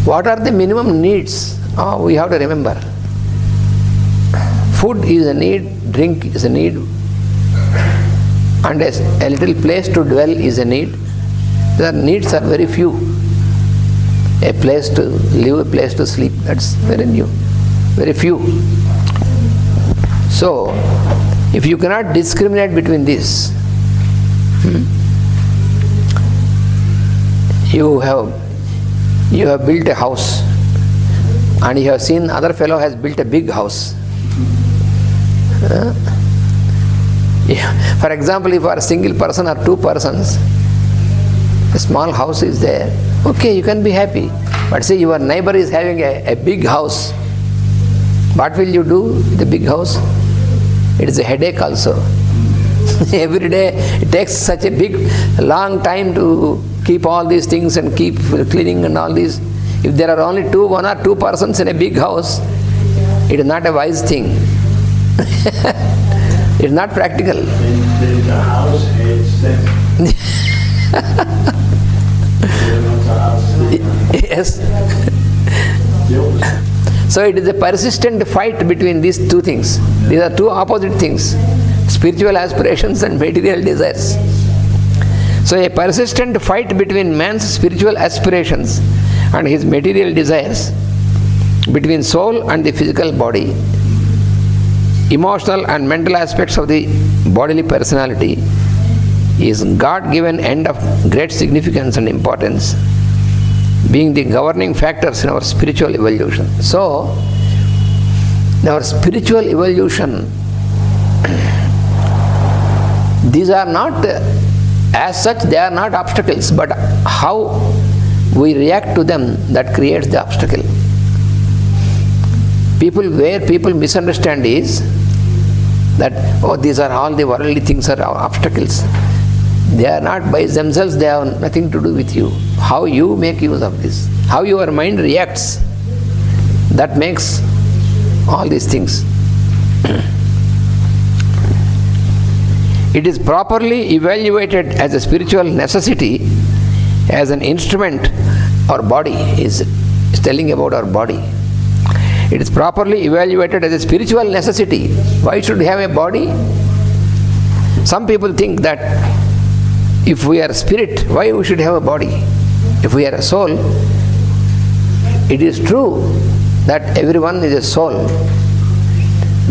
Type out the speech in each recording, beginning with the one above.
What are the minimum needs? We have to remember. Food is a need, drink is a need, and a little place to dwell is a need. The needs are very few. A place to live, a place to sleep, that's very few. So, if you cannot discriminate between this, you have built a house and you have seen other fellow has built a big house. For example, if you are a single person or two persons, a small house is there, okay, you can be happy. But say your neighbor is having a big house, what will you do with the big house? It is a headache also. Every day it takes such a long time to keep all these things and keep cleaning and all this. If there are only one or two persons in a big house, it is not a wise thing. It is not practical. The house hates them. Yes. So it is a persistent fight between these two things. These are two opposite things, spiritual aspirations and material desires. So a persistent fight between man's spiritual aspirations and his material desires, between soul and the physical body, emotional and mental aspects of the bodily personality, is God-given end of great significance and importance, being the governing factors in our spiritual evolution. So, our spiritual evolution, these are not, as such, they are not obstacles, but how we react to them that creates the obstacle. Where people misunderstand is that, oh, these are all the worldly things are obstacles. They are not by themselves, they have nothing to do with you. How you make use of this, how your mind reacts, that makes all these things. It is properly evaluated as a spiritual necessity, as an instrument. Our body is telling about our body. It is properly evaluated as a spiritual necessity. Why should we have a body? Some people think that if we are spirit, why we should have a body? If we are a soul, it is true that everyone is a soul.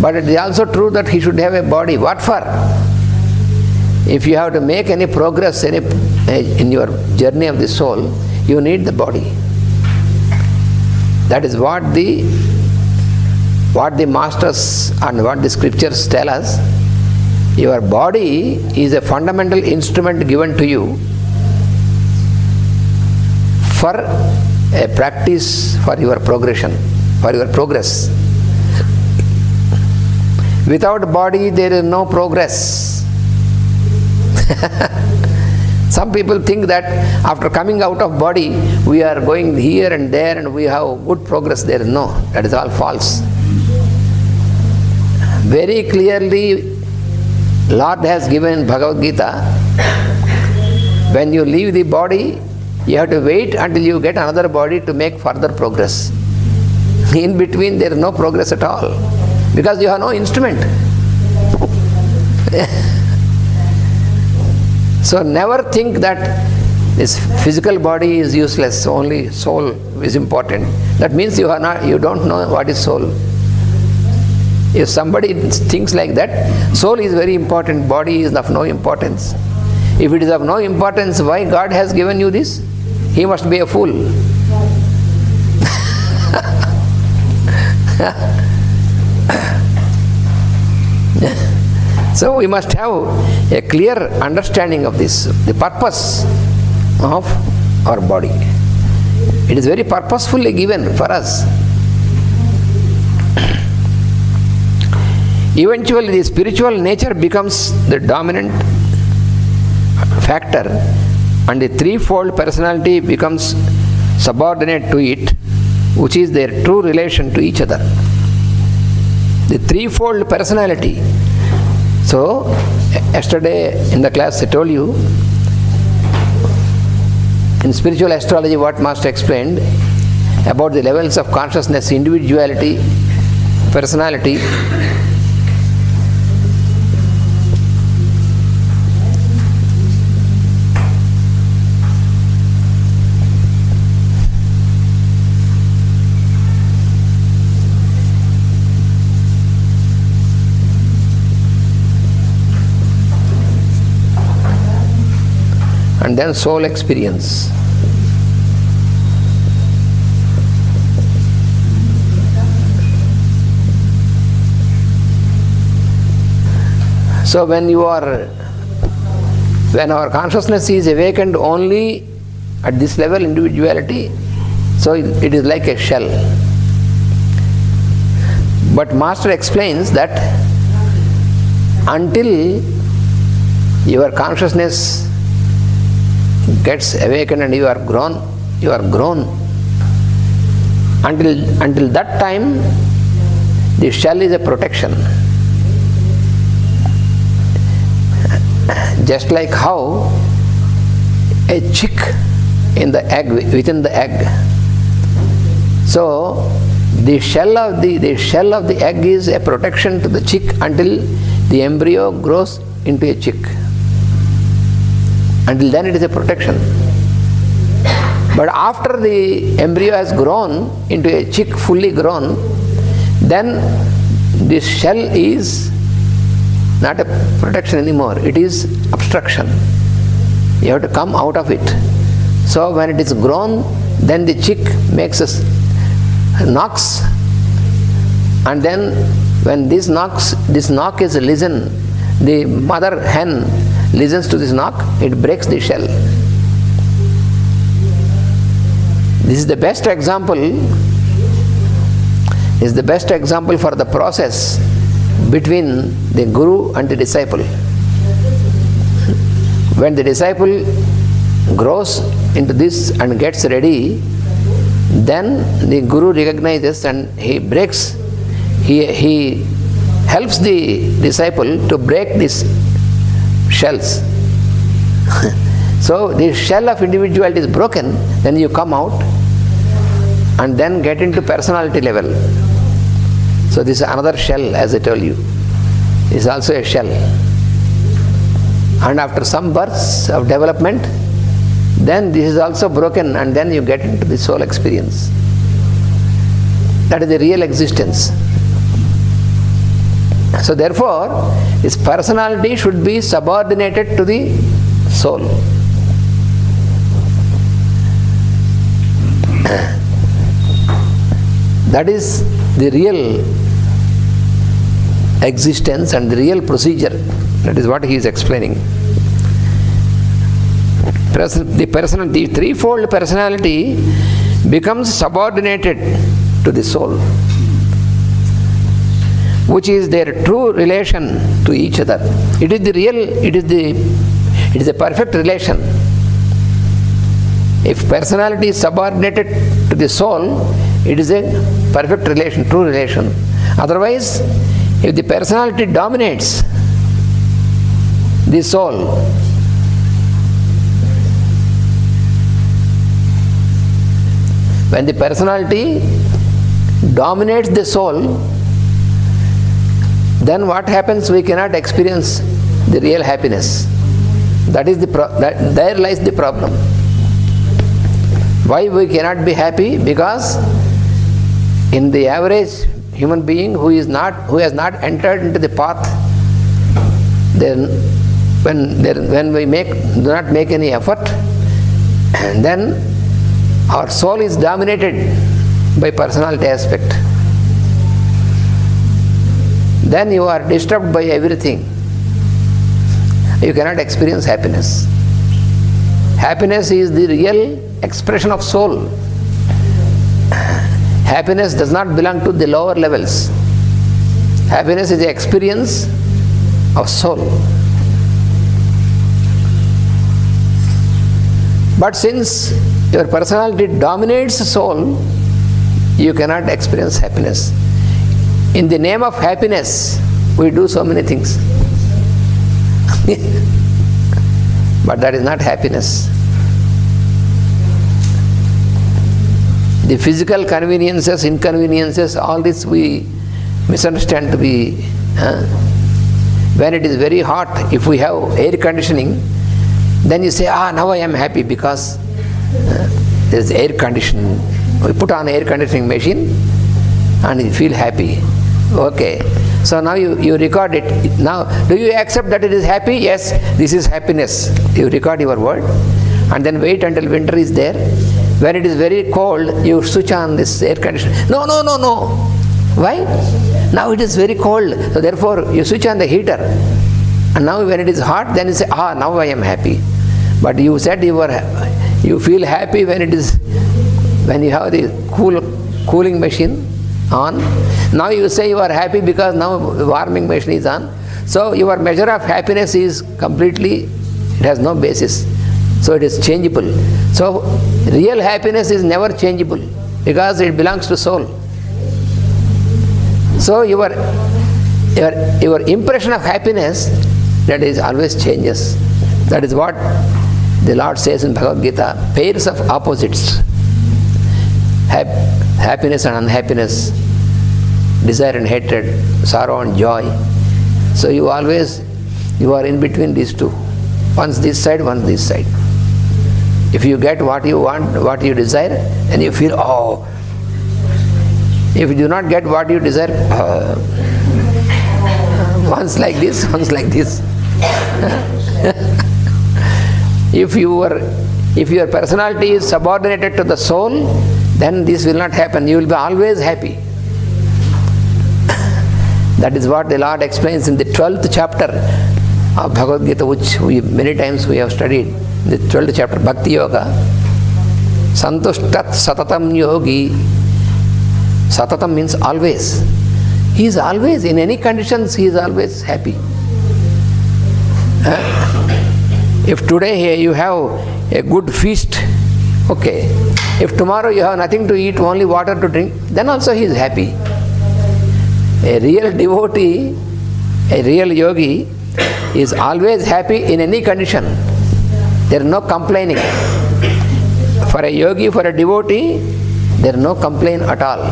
But it is also true that he should have a body. What for? If you have to make any progress in your journey of the soul, you need the body. That is what the masters and what the scriptures tell us. Your body is a fundamental instrument given to you for a practice for your progression, for your progress. Without body, there is no progress. Some people think that after coming out of body, we are going here and there and we have good progress there. No, that is all false. Very clearly, Lord has given Bhagavad Gita, when you leave the body, you have to wait until you get another body to make further progress. In between, there is no progress at all, because you have no instrument. So never think that this physical body is useless, only soul is important. That means you don't know what is soul. If somebody thinks like that, soul is very important, body is of no importance. If it is of no importance, why God has given you this? He must be a fool. So we must have a clear understanding of this, the purpose of our body. It is very purposefully given for us. Eventually, the spiritual nature becomes the dominant factor, and the threefold personality becomes subordinate to it, which is their true relation to each other. The threefold personality. So, yesterday in the class I told you, in spiritual astrology what Master explained, about the levels of consciousness, individuality, personality. And then soul experience. So when our consciousness is awakened only at this level, individuality, so it is like a shell. But Master explains that until your consciousness gets awakened and you are grown. Until that time, the shell is a protection. Just like how a chick in the egg, within the egg. So the shell of the egg is a protection to the chick until the embryo grows into a chick. Until then it is a protection. But after the embryo has grown into a chick, fully grown, then this shell is not a protection anymore. It is obstruction. You have to come out of it. So when it is grown, then the chick makes knocks, and then when this knock is listened, the mother hen listens to this knock, it breaks the shell. This is the best example. Is the best example for the process between the guru and the disciple. When the disciple grows into this and gets ready, then the guru recognizes and he breaks. He helps the disciple to break these shells. So the shell of individuality is broken, then you come out and then get into personality level. So this is another shell, as I told you. This is also a shell. And after some births of development, then this is also broken and then you get into the soul experience. That is the real existence. So therefore, this personality should be subordinated to the soul. That is the real existence and the real procedure. That is what he is explaining. The threefold personality becomes subordinated to the soul, which is their true relation to each other. It is a perfect relation. If personality is subordinated to the soul, it is a perfect relation, true relation. Otherwise, if the personality dominates the soul, when the personality dominates the soul, then what happens? We cannot experience the real happiness. That is there lies the problem. Why we cannot be happy? Because in the average human being who has not entered into the path, then when we do not make any effort, and then our soul is dominated by personality aspect. Then you are disturbed by everything. You cannot experience happiness. Happiness is the real expression of soul. Happiness does not belong to the lower levels. Happiness is the experience of soul. But since your personality dominates soul, you cannot experience happiness. In the name of happiness, we do so many things. But that is not happiness. The physical conveniences, inconveniences, all this we misunderstand to be. When it is very hot, if we have air conditioning, then you say, now I am happy because there is air conditioning. We put on air conditioning machine and you feel happy. Okay. So now you record it. Now, do you accept that it is happy? Yes, this is happiness. You record your word and then wait until winter is there. When it is very cold, you switch on this air conditioner. No. Why? Now it is very cold. So therefore, you switch on the heater. And now when it is hot, then you say, now I am happy. But you said you feel happy when you have the cooling machine on. Now you say you are happy because now warming machine is on. So your measure of happiness is completely, it has no basis. So it is changeable. So real happiness is never changeable because it belongs to soul. So your impression of happiness, that is always changes. That is what the Lord says in Bhagavad Gita, pairs of opposites. Happiness and unhappiness, desire and hatred, sorrow and joy. So you are in between these two. Once this side, once this side. If you get what you want, what you desire, and you feel, if you do not get what you desire, once like this, once like this. If your personality is subordinated to the soul, then this will not happen. You will be always happy. That is what the Lord explains in the 12th chapter of Bhagavad Gita, which many times we have studied. The 12th chapter, Bhakti Yoga. Santushtat satatam yogi. Satatam means always. He is always, in any conditions, he is always happy. If today you have a good feast, okay. If tomorrow you have nothing to eat, only water to drink, then also he is happy. A real devotee, a real yogi is always happy in any condition. There is no complaining. For a yogi, for a devotee, there is no complaint at all.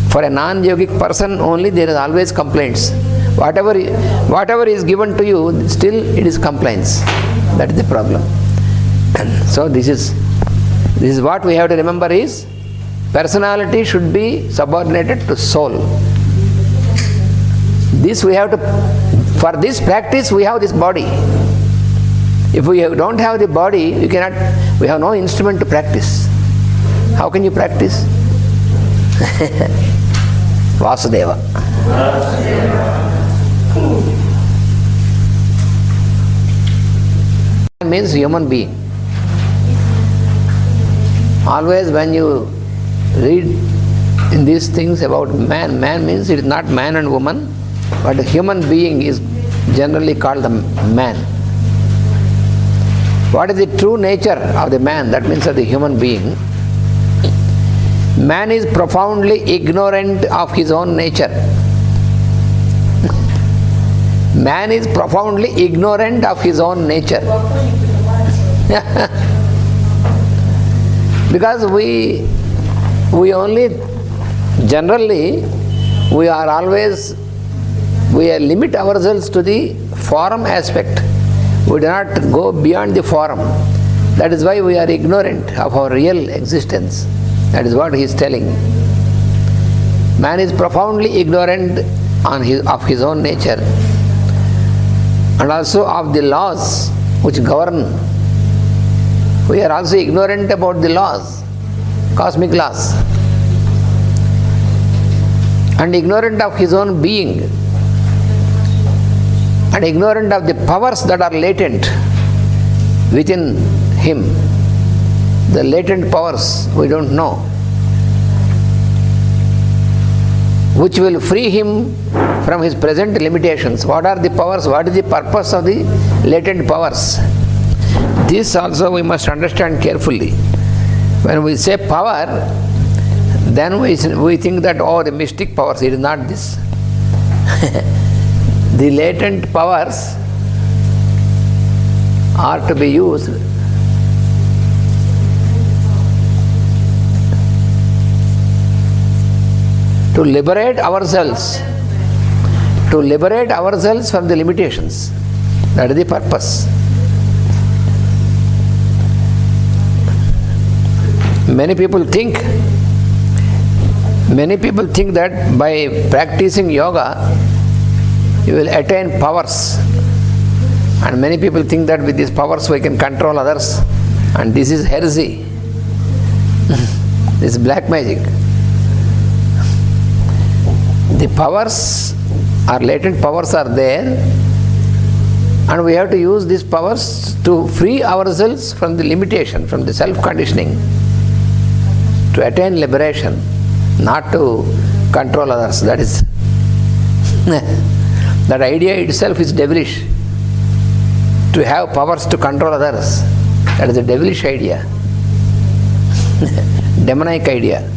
For a non-yogic person only, there is always complaints. Whatever is given to you, still it is complaints. That is the problem. So this is what we have to remember is, personality should be subordinated to soul. For this practice we have this body. If we don't have the body, we have no instrument to practice. How can you practice? Vasudeva. Means human being. Always when you read in these things about man means it is not man and woman, but a human being is generally called the man. What is the true nature of the man? That means of the human being. Man is profoundly ignorant of his own nature. Man is profoundly ignorant of his own nature. Because we limit ourselves to the form aspect. We do not go beyond the form. That is why we are ignorant of our real existence. That is what he is telling. Man is profoundly ignorant of his own nature, and also of the laws which govern. We are also ignorant about the laws, cosmic laws, and ignorant of his own being, and ignorant of the powers that are latent within him. The latent powers we don't know, which will free him from his present limitations. What are the powers? What is the purpose of the latent powers? This also we must understand carefully. When we say power, then we think that, the mystic powers. It is not this. The latent powers are to be used To liberate ourselves. To liberate ourselves from the limitations. That is the purpose. Many people think that by practicing yoga, you will attain powers. And many people think that with these powers we can control others. And this is heresy. This is black magic. The powers are latent powers are there, and we have to use these powers to free ourselves from the limitation, from the self-conditioning, to attain liberation, not to control others. That is that idea itself is devilish. To have powers to control others, that is a devilish idea. Demonic idea.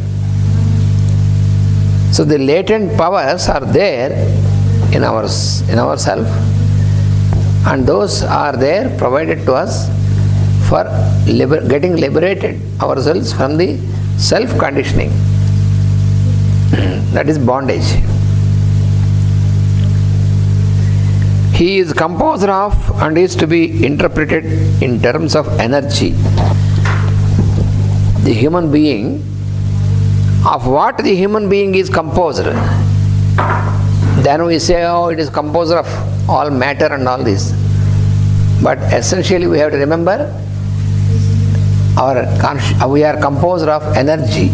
So the latent powers are there in ourself, and those are there provided to us for getting liberated ourselves from the self-conditioning. That is bondage. He is composer of and is to be interpreted in terms of energy. The human being, of what the human being is composed. Then we say, oh, it is composed of all matter and all this. But essentially we have to remember, we are composed of energy.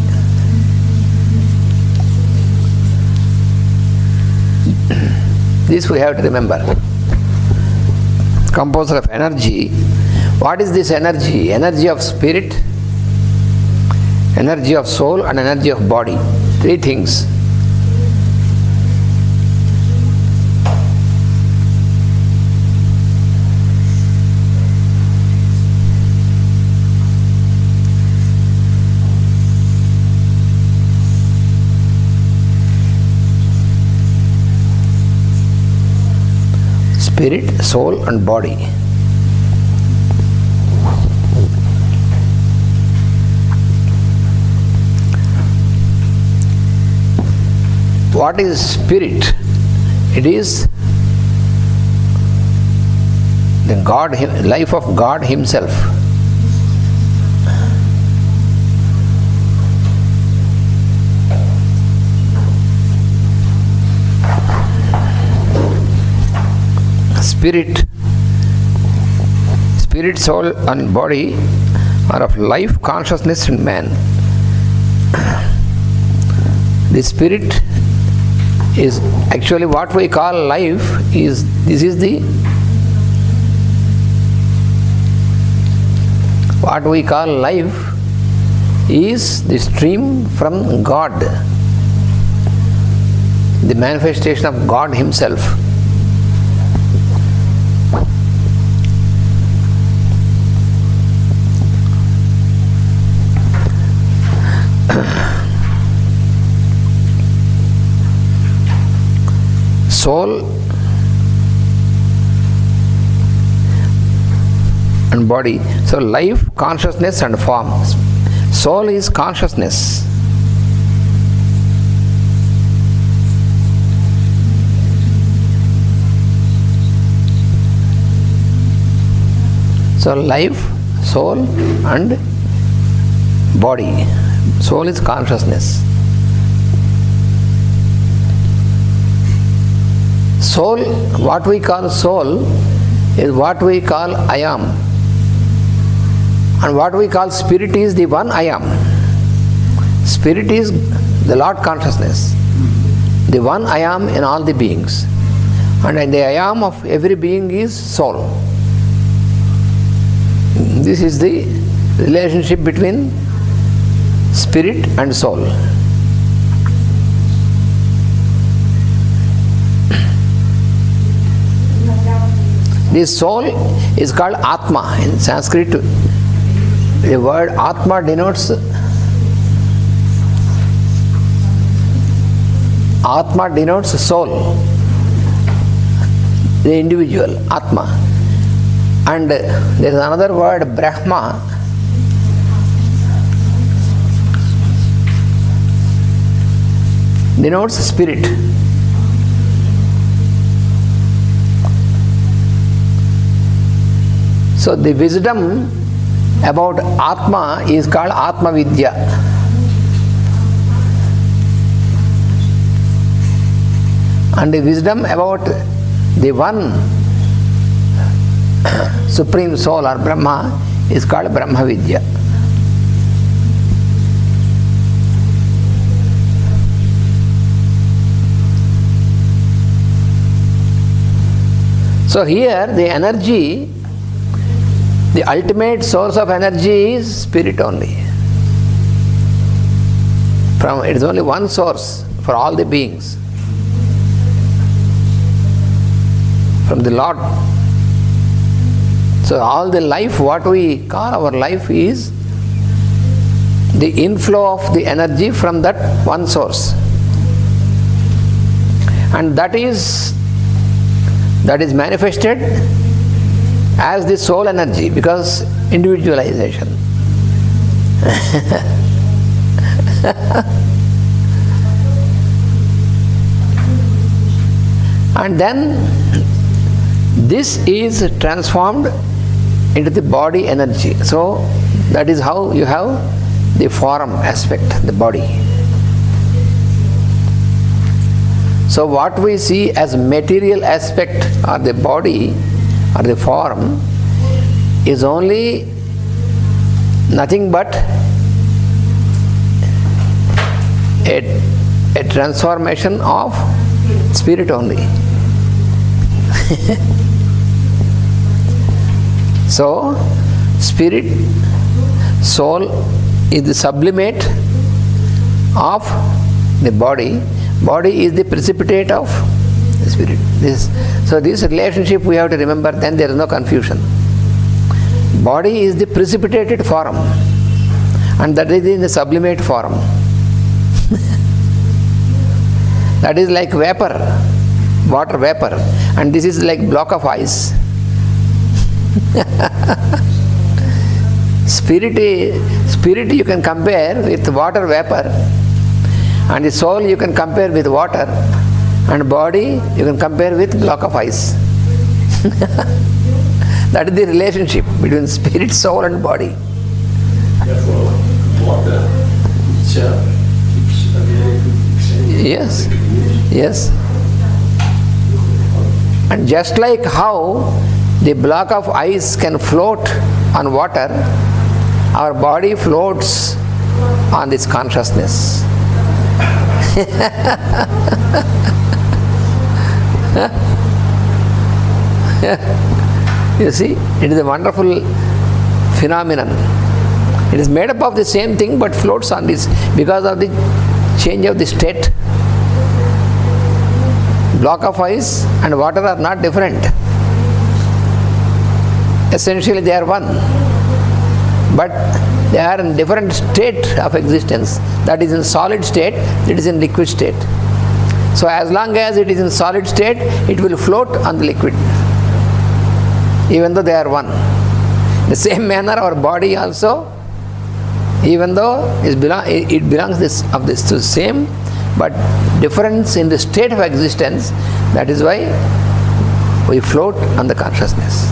This we have to remember. Composed of energy. What is this energy? Energy of spirit, energy of soul, and energy of body. Three things. Spirit, soul, and body. What is spirit? It is the life of God Himself. Spirit, soul, and body are of life, consciousness in man. The spirit is actually what we call life. What we call life is the stream from God, the manifestation of God Himself. Soul and body. So life, consciousness, and form. Soul is consciousness. So life, soul, and body. Soul is consciousness. Soul, what we call soul, is what we call I am. And what we call spirit is the one I am. Spirit is the Lord consciousness, the one I am in all the beings. And the I am of every being is soul. This is the relationship between spirit and soul. This soul is called Atma. In Sanskrit, the word Atma denotes soul, the individual, Atma. And there is another word, Brahma. denotes spirit. So the wisdom about Atma is called Atma Vidya. And the wisdom about the one Supreme Soul or Brahma is called Brahma Vidya. So here the energy, the ultimate source of energy is spirit only. It is only one source for all the beings. From the Lord. So all the life, what we call our life, is the inflow of the energy from that one source. And that is manifested as the soul energy, because individualization. And then this is transformed into the body energy. So that is how you have the form aspect, the body. So what we see as material aspect or the body or the form is only nothing but a transformation of spirit only. So spirit, soul is the sublimate of the body. Body is the precipitate of the spirit. So this relationship we have to remember, then there is no confusion. Body is the precipitated form, and that is in the sublimate form. That is like vapor, water vapor, and this is like block of ice. Spirit you can compare with water vapor, and the soul you can compare with water, and body you can compare with block of ice. That is the relationship between spirit, soul and body. Therefore, water itself keeps a very good example. Yes, yes. And just like how the block of ice can float on water, our body floats on this consciousness. You see, it is a wonderful phenomenon. It is made up of the same thing but floats on this because of the change of the state. Block of ice and water are not different. Essentially they are one, but they are in different state of existence. That is in solid state, it is in liquid state. So as long as it is in solid state, it will float on the liquid, even though they are one. The same manner our body also, even though it belongs to the same, but difference in the state of existence. That is why we float on the consciousness.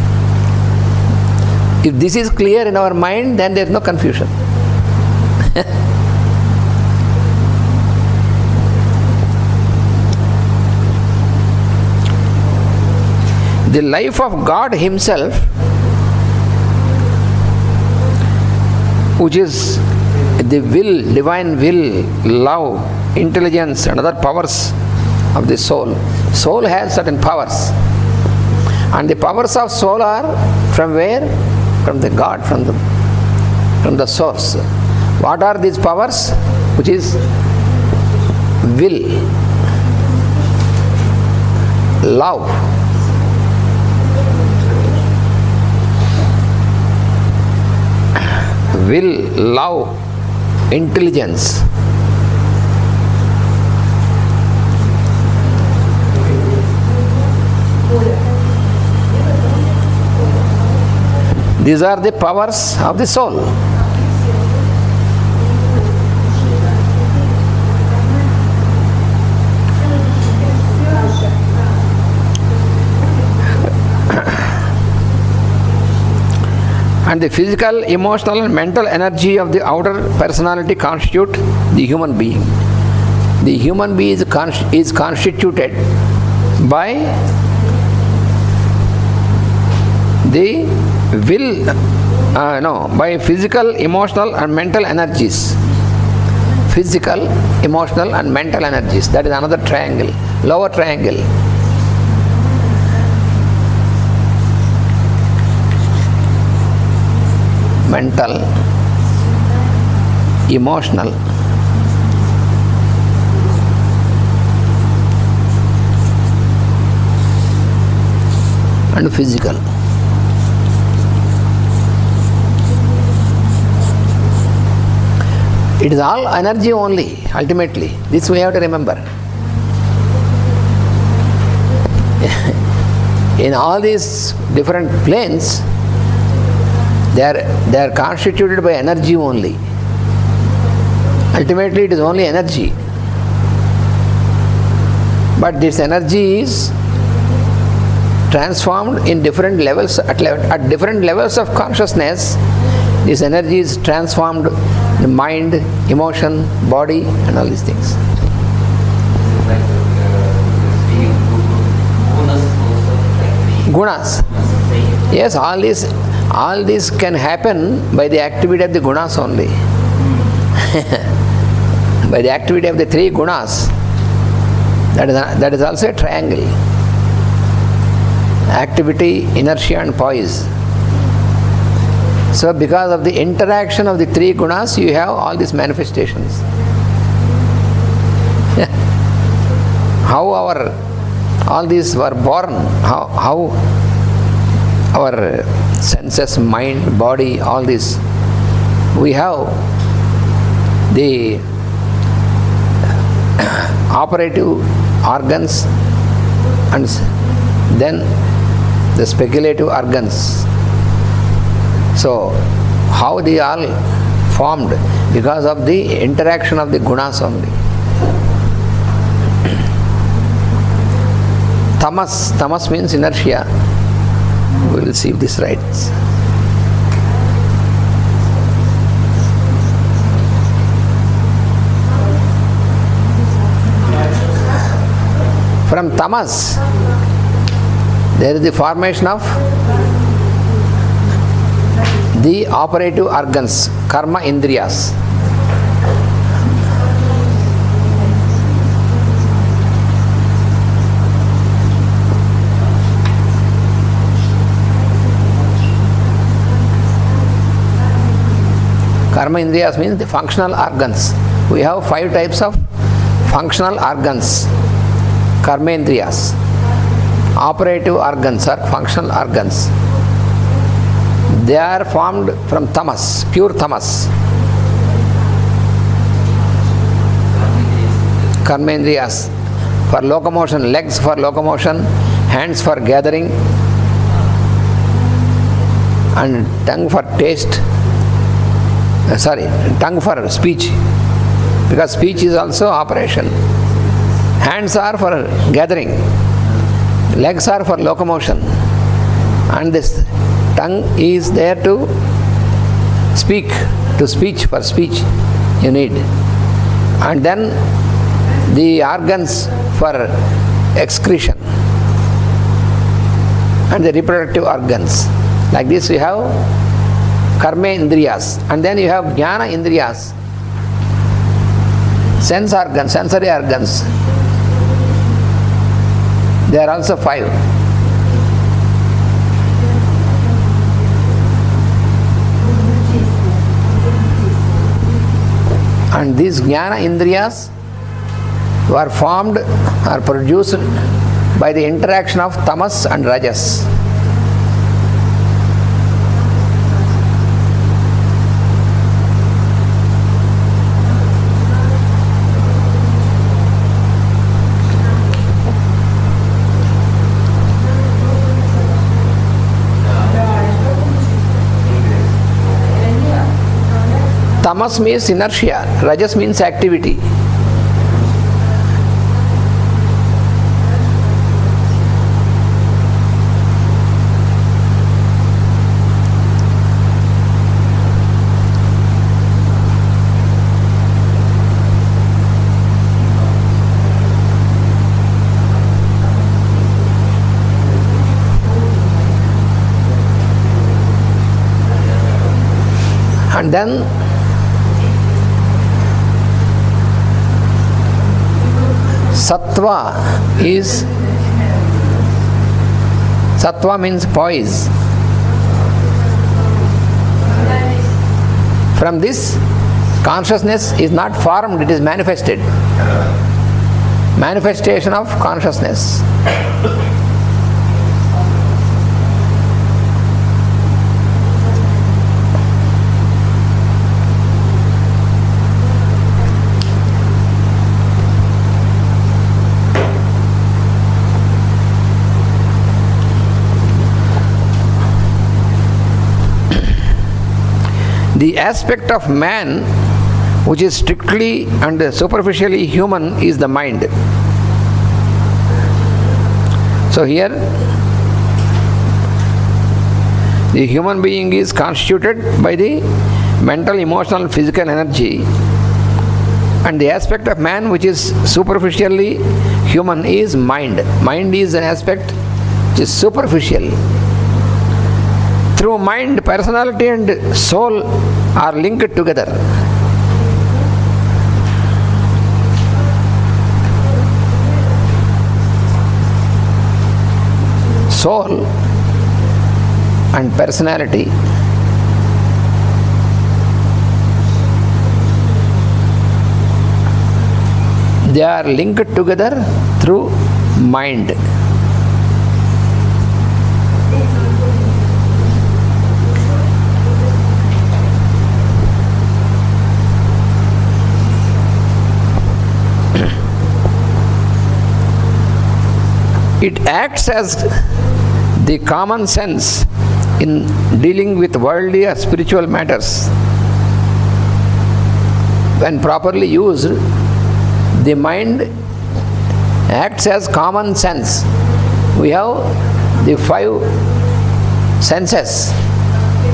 If this is clear in our mind, then there is no confusion. The life of God Himself, which is the will, divine will, love, intelligence and other powers of the soul. Soul has certain powers. And the powers of soul are from where? From the God, from the source. What are these powers? Which is will, love, intelligence. These are the powers of the soul. And the physical, emotional and mental energy of the outer personality constitute the human being. The human being is constituted by the will, by physical, emotional and mental energies. Physical, emotional and mental energies. That is another triangle, lower triangle. Mental, emotional, and physical. It is all energy only, ultimately. This we have to remember. In all these different planes, they are constituted by energy only. Ultimately, it is only energy. But this energy is transformed in different levels, at different levels of consciousness. This energy is transformed in mind, emotion, body, and all these things. Gunas. Yes, all this can happen by the activity of the gunas only. By the activity of the three gunas. That is also a triangle. Activity, inertia and poise. So because of the interaction of the three gunas, you have all these manifestations. How all these were born, how our senses, mind, body, all this, we have the operative organs and then the speculative organs. So how they all formed? Because of the interaction of the gunas only. Tamas means inertia. We will see if this writes. From tamas, there is the formation of the operative organs, karma indriyas. Karma indriyas means the functional organs. We have 5 types of functional organs. Karma indriyas. Operative organs are functional organs. They are formed from tamas, pure tamas. Karma indriyas for locomotion, legs for locomotion, hands for gathering, and tongue for taste. Tongue for speech, because speech is also operation. Hands are for gathering, legs are for locomotion, and this tongue is there to speak, for speech you need. And then the organs for excretion and the reproductive organs. Like this we have karma indriyas, and then you have jnana indriyas, sense organs, sensory organs. They are also 5. And these jnana indriyas were formed or produced by the interaction of tamas and rajas. Tamas means inertia, rajas means activity. And then Sattva means poise. From this, consciousness is not formed, it is manifested. Manifestation of consciousness. The aspect of man which is strictly and superficially human is the mind. So here the human being is constituted by the mental, emotional, physical energy, and the aspect of man which is superficially human is mind. Mind is an aspect which is superficial. Through mind, personality and soul are linked together. Soul and personality they are linked together through mind. It acts as the common sense in dealing with worldly or spiritual matters. When properly used, the mind acts as common sense. We have the 5 senses,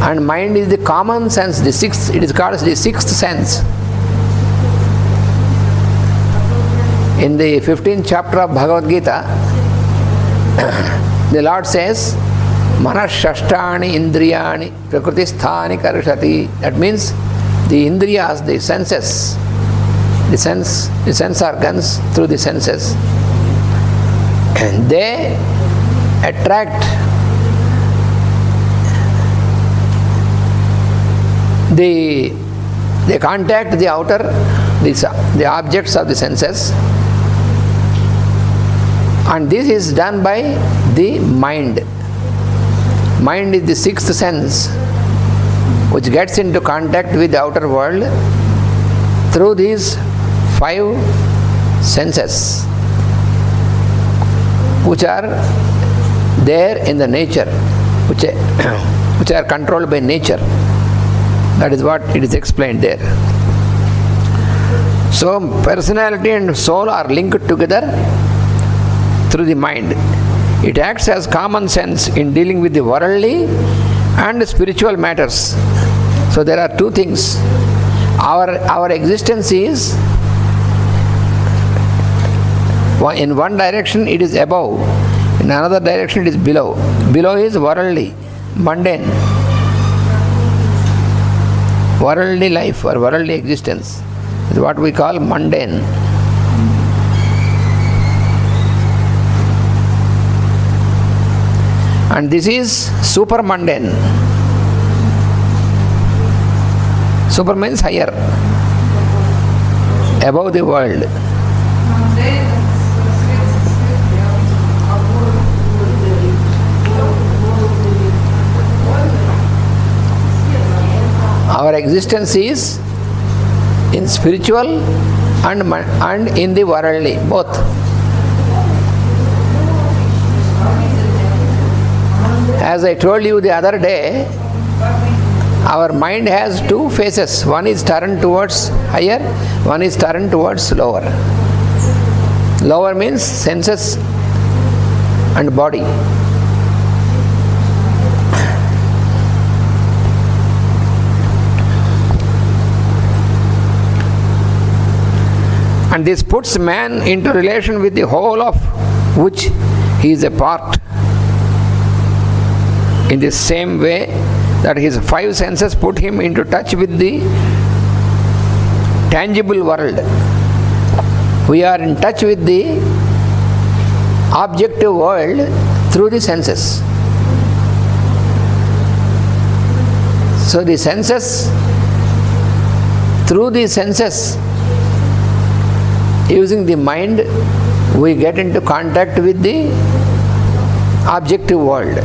and mind is the common sense, the sixth, it is called the sixth sense. In the 15th chapter of Bhagavad Gita, the Lord says, Manashashtani indriyani prakritisthani karshati. That means the indriyas, the senses, the sense organs through the senses, and they attract they contact the outer, the objects of the senses, and this is done by the mind. Mind is the sixth sense which gets into contact with the outer world through these 5 senses which are there in the nature, which are controlled by nature. That is what it is explained there. So personality and soul are linked together through the mind. It acts as common sense in dealing with the worldly and spiritual matters. So there are 2 things. Our existence is, in one direction it is above, in another direction it is below. Below is worldly, mundane, worldly life or worldly existence is what we call mundane. And this is super mundane. Super means higher, above the world. Our existence is in spiritual and in the worldly, both. As I told you the other day, our mind has 2 faces. One is turned towards higher, one is turned towards lower. Lower means senses and body. And this puts man into relation with the whole of which he is a part. In the same way, that his five senses put him into touch with the tangible world. We are in touch with the objective world through the senses. So the senses, through the senses, using the mind, we get into contact with the objective world.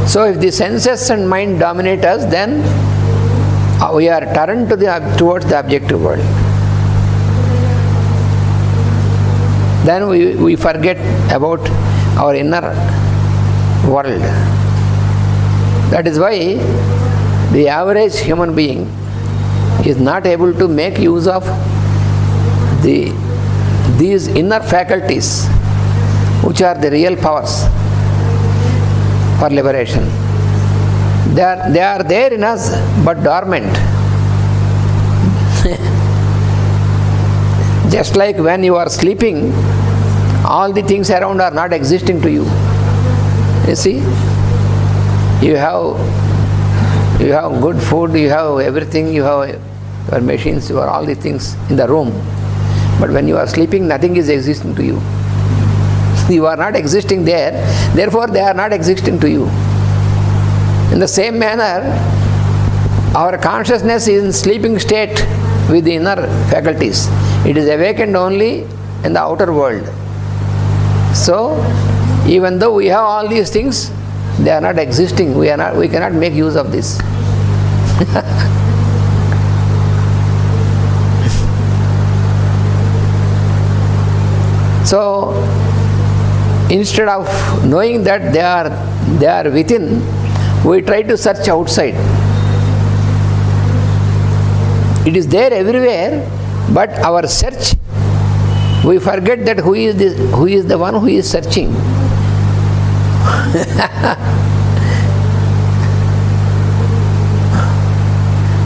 So if the senses and mind dominate us, then we are turned towards the objective world. Then we forget about our inner world. That is why the average human being is not able to make use of these inner faculties, which are the real powers for liberation. They are there in us, but dormant. Just like when you are sleeping, all the things around are not existing to you. You see, you have good food, you have everything, you have your machines, you have all the things in the room. But when you are sleeping, nothing is existing to you. You are not existing there, therefore they are not existing to you. In the same manner, our consciousness is in sleeping state with the inner faculties. It is awakened only in the outer world. So, even though we have all these things, they are not existing. We cannot make use of this. So, instead of knowing that they are within, we try to search outside. It is there everywhere, but our search, we forget that who is the one who is searching.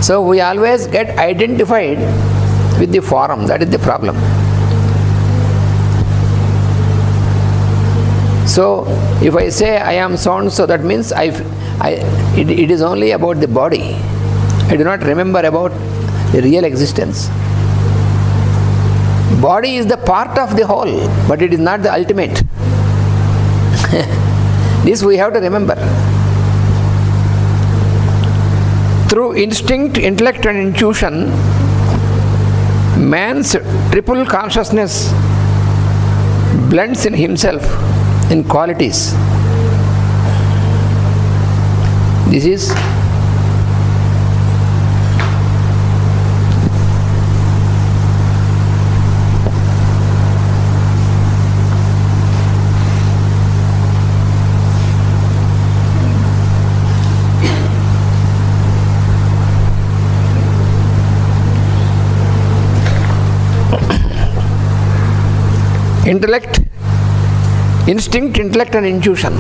So we always get identified with the form. That is the problem. So if I say I am so and so, that means it is only about the body. I do not remember about the real existence. Body is the part of the whole, but it is not the ultimate. This we have to remember. Through instinct, intellect and intuition, man's triple consciousness blends in himself in qualities. This is intellect, instinct, intellect and intuition.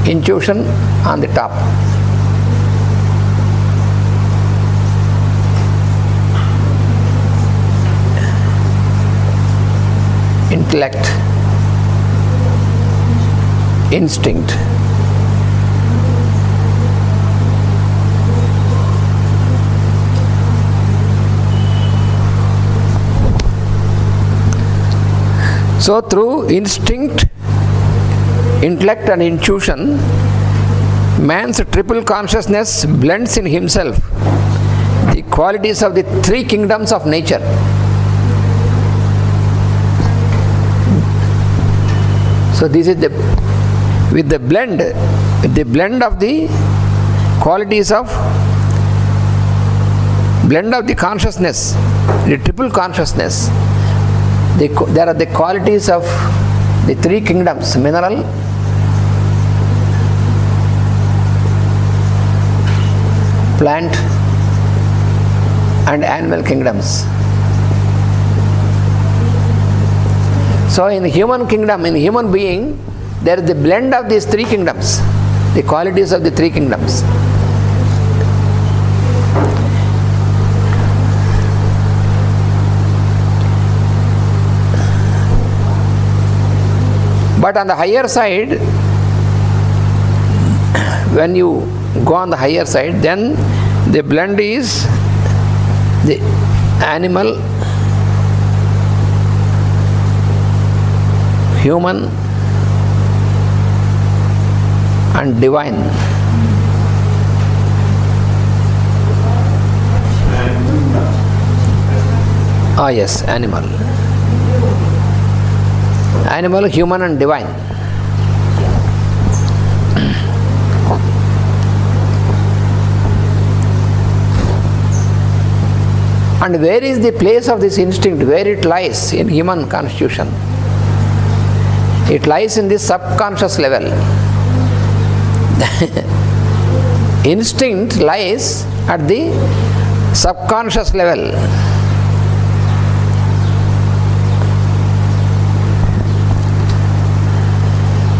Intuition on the top. Intellect, instinct, so through instinct, intellect and intuition, man's triple consciousness blends in himself the qualities of the three kingdoms of nature. So this is with the blend of the qualities of the consciousness, the triple consciousness. There are the qualities of the three kingdoms: mineral, plant and animal kingdoms. So in the human kingdom, in the human being, there is the blend of these three kingdoms, the qualities of the three kingdoms. But on the higher side, when you go on the higher side, then the blend is the animal, human and divine. Ah yes, animal. Animal, human and divine. And where is the place of this instinct? Where it lies in human constitution? It lies in the subconscious level. Instinct lies at the subconscious level.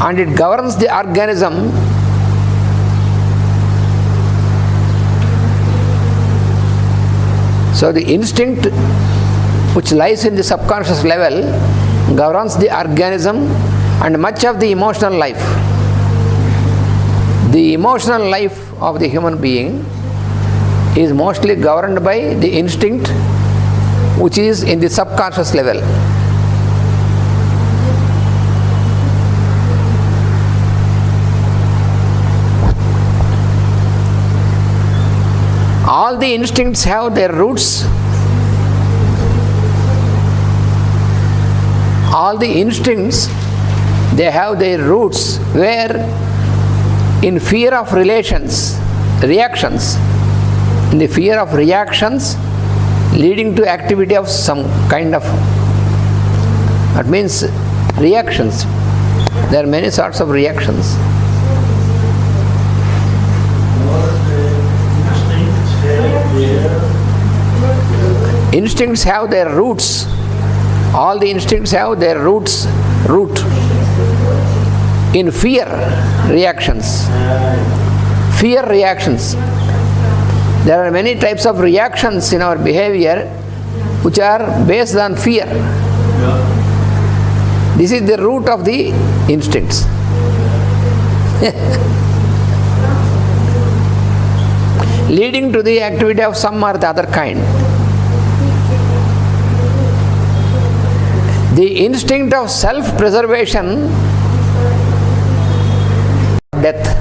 And it governs the organism. So the instinct which lies in the subconscious level governs the organism and much of the emotional life. The emotional life of the human being is mostly governed by the instinct which is in the subconscious level. All the instincts have their roots. All the instincts, they have their roots where in fear of reactions, in the fear of reactions leading to activity of some kind of, that means reactions. There are many sorts of reactions. Instincts have their roots. All the instincts have their root in fear reactions. Fear reactions. There are many types of reactions in our behavior which are based on fear. This is the root of the instincts. Leading to the activity of some or the other kind. The instinct of self-preservation, death.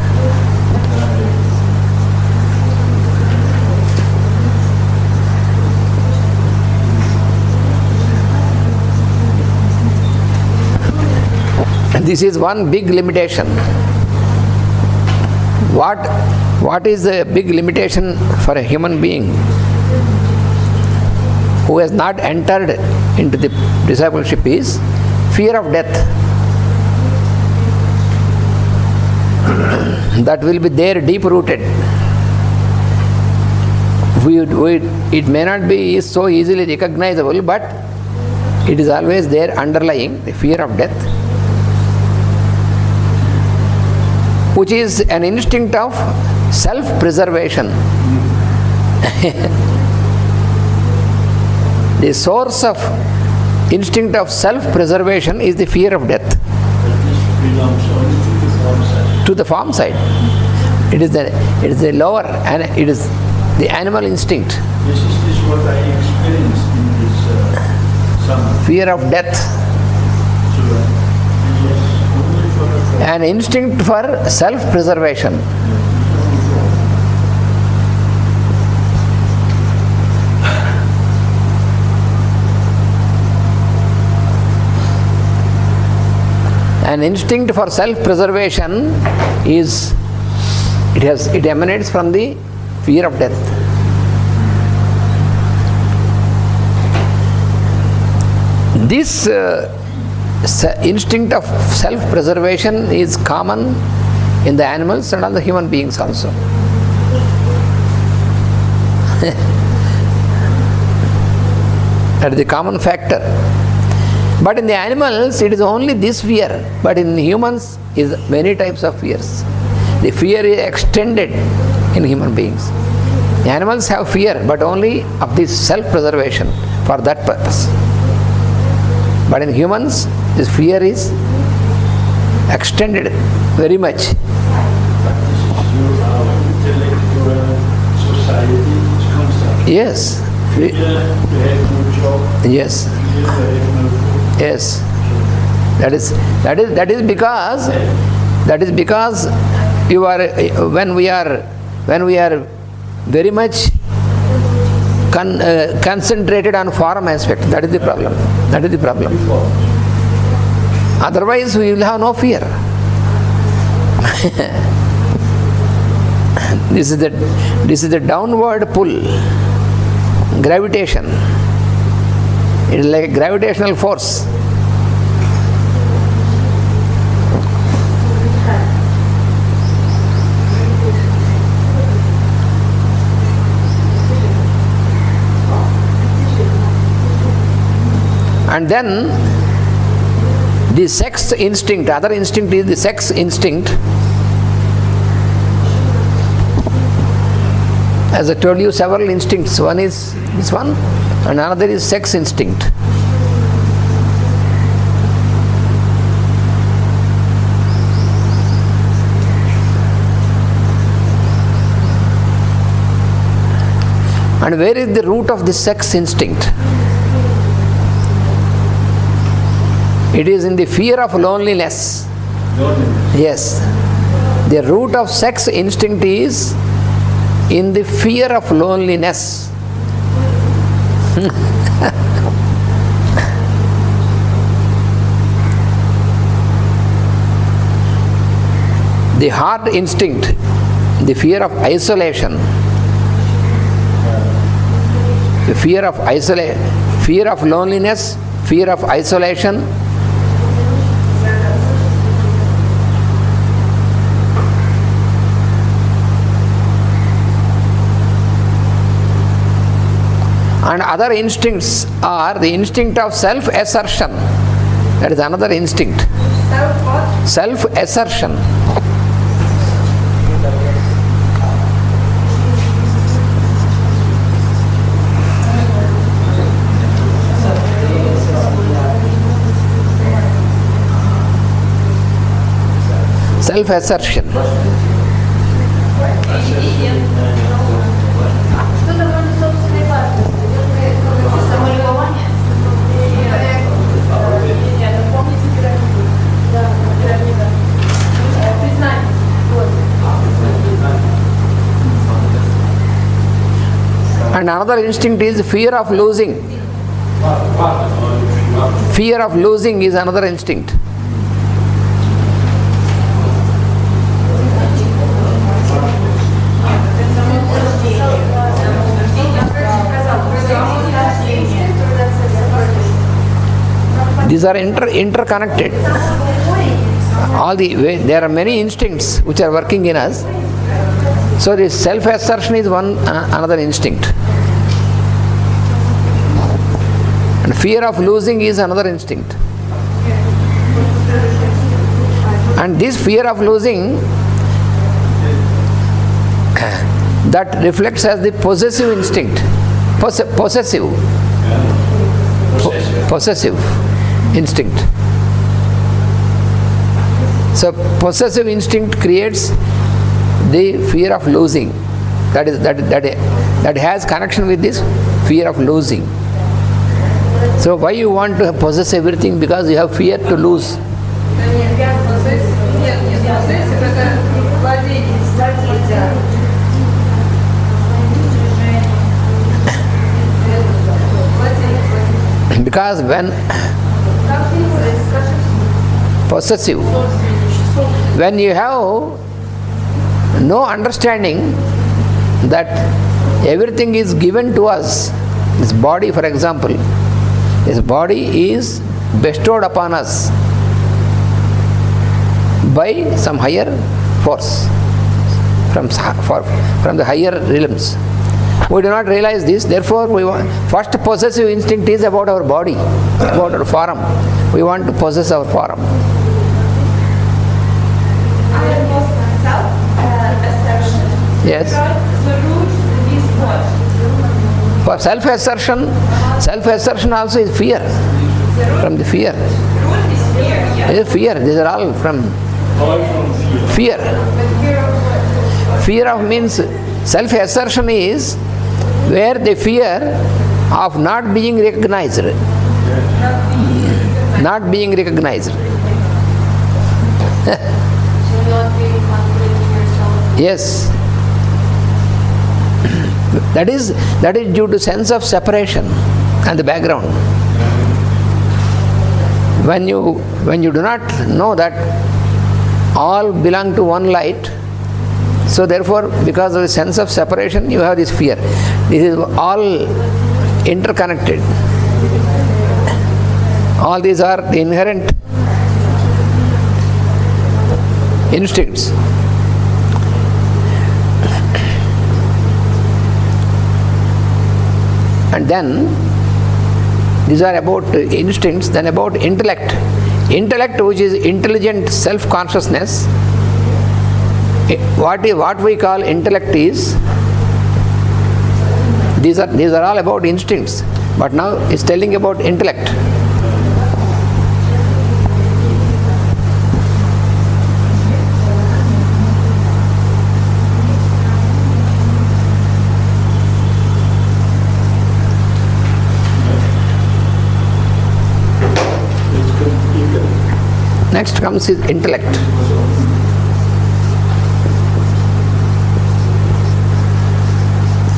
This is one big limitation. What is the big limitation for a human being who has not entered into the discipleship is fear of death. That will be there deep rooted. It may not be so easily recognizable, but it is always there underlying the fear of death, which is an instinct of self-preservation. The source of instinct of self-preservation is the fear of death. To the form side. It is the lower, and it is the animal instinct. This is what I experienced in this summer. Fear of death. An instinct for self-preservation. An instinct for self-preservation is, it emanates from the fear of death. This instinct of self-preservation is common in the animals and all the human beings also. That is the common factor. But in the animals, it is only this fear. But in humans, is many types of fears. The fear is extended in human beings. The animals have fear, but only of this self-preservation for that purpose. But in humans, this fear is extended very much. But this is our intellectual society concept. Yes. Fear to have no job. Yes. Fear to have no food. Yes. That is because you are when we are very much concentrated on form aspect. That is the problem. That is the problem. Otherwise, we will have no fear. This is the downward pull, gravitation. It is like a gravitational force. And then the sex instinct, other instinct is the sex instinct. As I told you, several instincts. One is this one, and another is sex instinct. And where is the root of this sex instinct? It is in the fear of loneliness. Yes. The root of sex instinct is in the fear of loneliness. The heart instinct, the fear of isolation. The fear of fear of loneliness, fear of isolation. And other instincts are the instinct of self-assertion. That is another instinct. Self-assertion. Self-assertion. And another instinct is fear of losing. Fear of losing is another instinct. These are interconnected. There are many instincts which are working in us. So this self-assertion is another instinct. And fear of losing is another instinct. And this fear of losing that reflects as the possessive instinct. Possessive instinct. So possessive instinct creates the fear of losing. That has connection with this fear of losing. So why you want to possess everything? Because you have fear to lose. Because when possessive, when you have no understanding that everything is given to us, this body for example, this body is bestowed upon us by some higher force from the higher realms. We do not realize this, therefore first possessive instinct is about our body, about our form. We want to possess our form. Yes. For self-assertion also is fear. From the fear. Fear, these are all from fear. Fear of means self-assertion is where they fear of not being recognized. Not being recognized. Yes. That is due to sense of separation and the background. When you do not know that all belong to one light, so therefore because of the sense of separation you have this fear. This is all interconnected. All these are the inherent instincts. And then these are about instincts, then about intellect. Intellect, which is intelligent self-consciousness. What we call intellect is, these are all about instincts, but now it's telling about intellect. Next comes is intellect.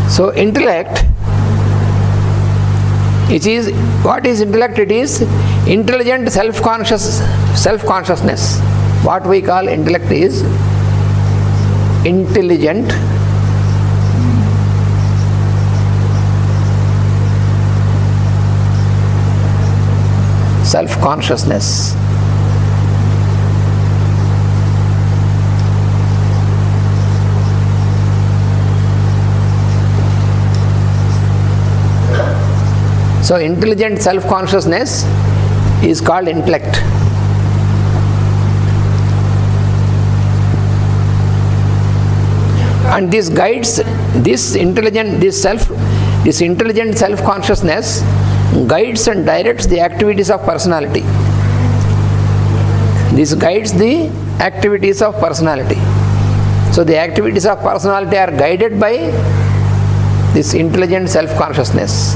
So intellect, what is intellect? It is intelligent self-consciousness. What we call intellect is intelligent self-consciousness. So intelligent self-consciousness is called intellect. And this guides, this intelligent self-consciousness guides and directs the activities of personality. This guides the activities of personality. So the activities of personality are guided by this intelligent self-consciousness.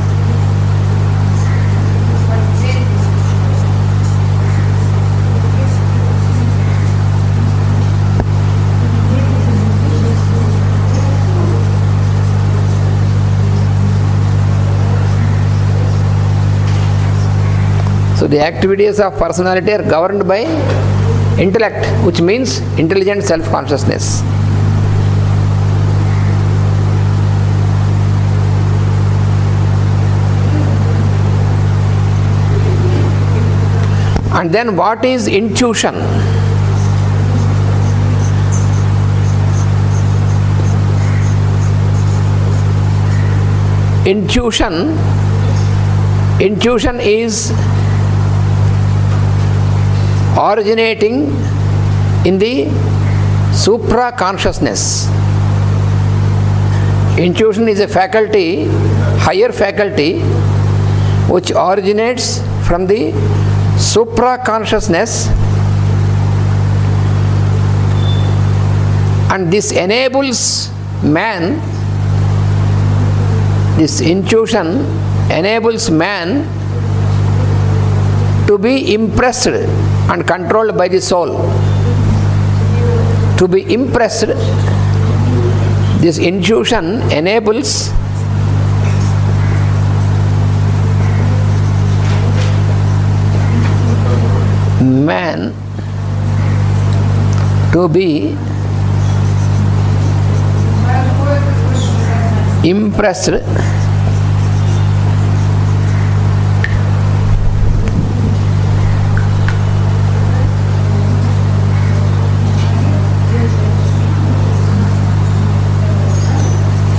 So the activities of personality are governed by intellect, which means intelligent self-consciousness. And then what is intuition? Intuition is originating in the supra-consciousness. Intuition is a faculty, higher faculty, which originates from the supra-consciousness, and this enables man, this intuition enables man to be impressed and controlled by the soul. To be impressed, this intuition enables man to be impressed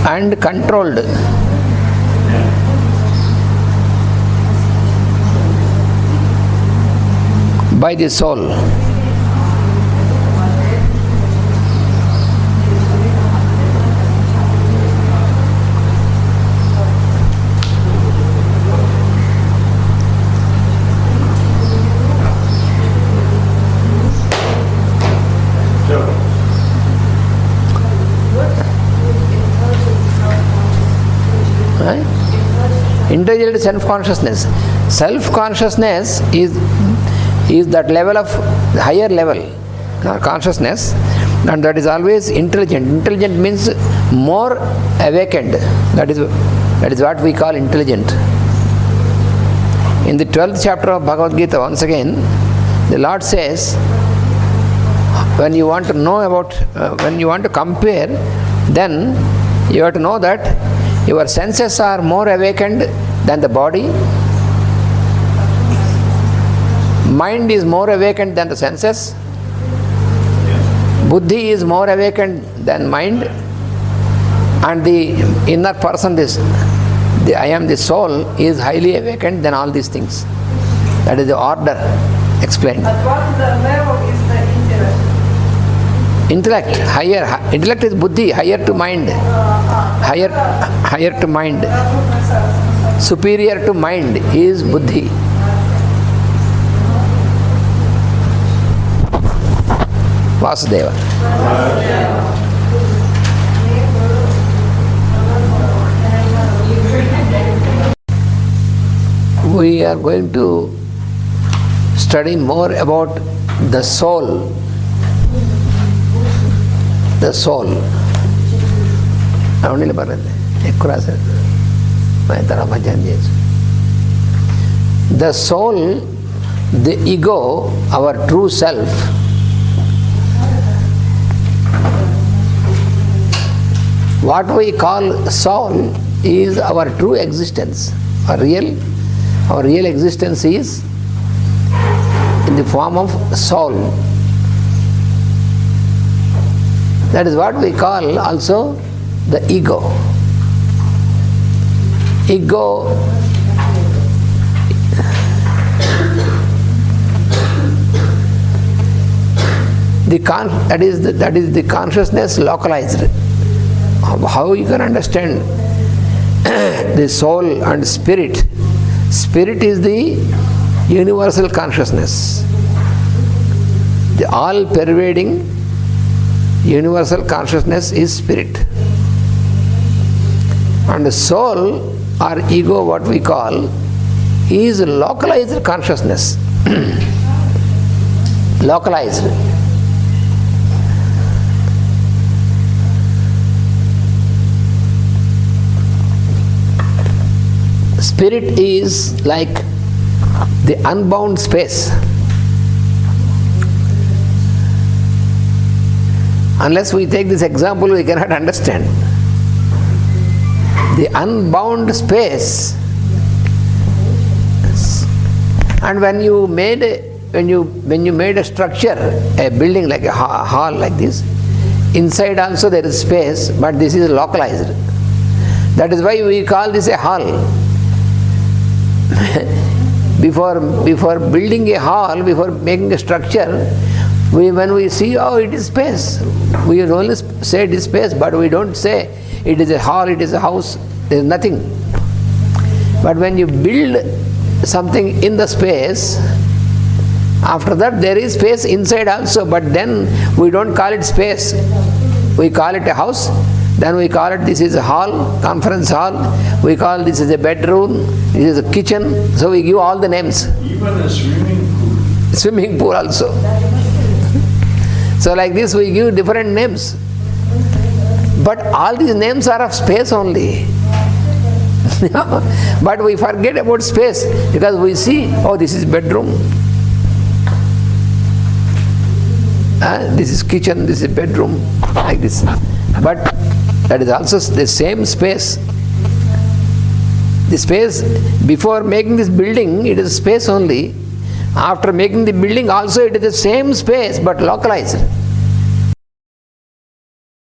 and controlled by the soul. Intelligent self-consciousness. Self-consciousness is that level of higher level consciousness, and that is always intelligent. Intelligent means more awakened. That is what we call intelligent. In the 12th chapter of Bhagavad Gita, once again, the Lord says, when you want to know about, when you want to compare, then you have to know that your senses are more awakened than the body. Mind is more awakened than the senses. Buddhi is more awakened than mind. And the inner person, the I am the soul, is highly awakened than all these things. That is the order explained. At what level is the intellect? Intellect, higher. Intellect is buddhi, higher to mind. Higher to mind. Superior to mind is buddhi. Vasudeva. We are going to study more about the soul. The soul. The soul, the ego, our true self, what we call soul is our true existence. Our real existence is in the form of soul. That is what we call also the ego. Ego that is the consciousness localized. How you can understand the soul and spirit? Spirit is the universal consciousness, the all-pervading universal consciousness is spirit. And the soul or ego, what we call, is localized consciousness. Localized. Spirit is like the unbound space. Unless we take this example, we cannot understand. The unbound space. And when you made a structure, a building like a hall like this, inside also there is space, but this is localized. That is why we call this a hall. Before building a hall, before making a structure, when we see, oh, it is space, we only say it is space, but we don't say it is a hall, it is a house, there is nothing. But when you build something in the space, after that there is space inside also, but then we don't call it space, we call it a house. Then we call it, this is a hall, conference hall, we call this is a bedroom, this is a kitchen, so we give all the names. Even a swimming pool. Swimming pool also. So like this we give different names. But all these names are of space only. But we forget about space because we see, oh, this is bedroom, this is kitchen, this is bedroom, like this. But that is also the same space. The space, before making this building, it is space only. After making the building also, it is the same space but localized.